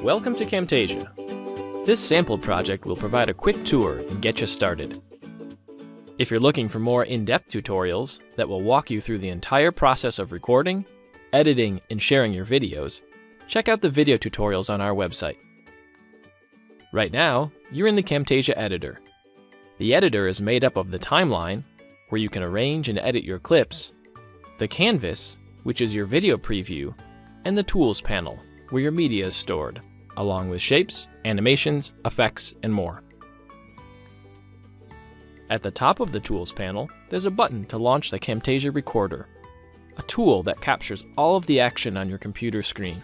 Welcome to Camtasia. This sample project will provide a quick tour and get you started. If you're looking for more in-depth tutorials that will walk you through the entire process of recording, editing, and sharing your videos, check out the video tutorials on our website. Right now, you're in the Camtasia editor. The editor is made up of the timeline, where you can arrange and edit your clips, the canvas, which is your video preview, and the tools panel, where your media is stored, along with shapes, animations, effects, and more. At the top of the tools panel, there's a button to launch the Camtasia Recorder, a tool that captures all of the action on your computer screen.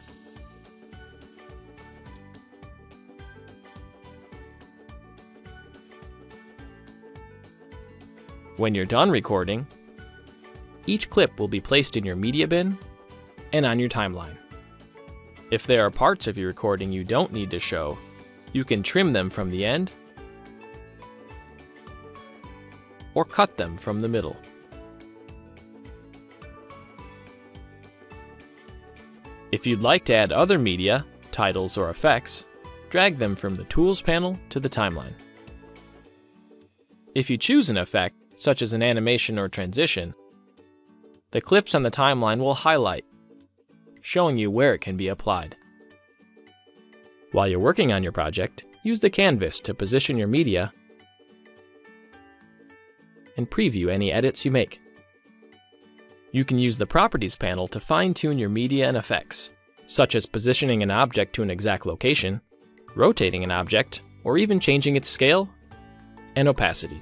When you're done recording, each clip will be placed in your media bin and on your timeline. If there are parts of your recording you don't need to show, you can trim them from the end or cut them from the middle. If you'd like to add other media, titles, or effects, drag them from the Tools panel to the timeline. If you choose an effect, such as an animation or transition, the clips on the timeline will highlight, showing you where it can be applied. While you're working on your project, use the canvas to position your media and preview any edits you make. You can use the Properties panel to fine-tune your media and effects, such as positioning an object to an exact location, rotating an object, or even changing its scale and opacity.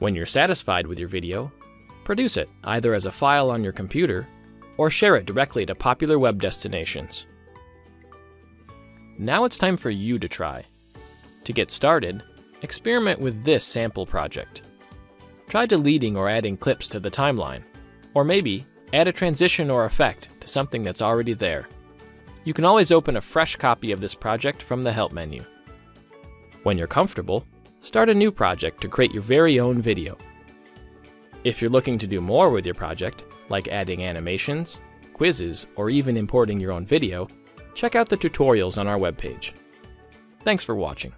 When you're satisfied with your video, produce it either as a file on your computer or share it directly to popular web destinations. Now it's time for you to try. To get started, experiment with this sample project. Try deleting or adding clips to the timeline, or maybe add a transition or effect to something that's already there. You can always open a fresh copy of this project from the Help menu. When you're comfortable, start a new project to create your very own video. If you're looking to do more with your project, like adding animations, quizzes, or even importing your own video, check out the tutorials on our webpage. Thanks for watching.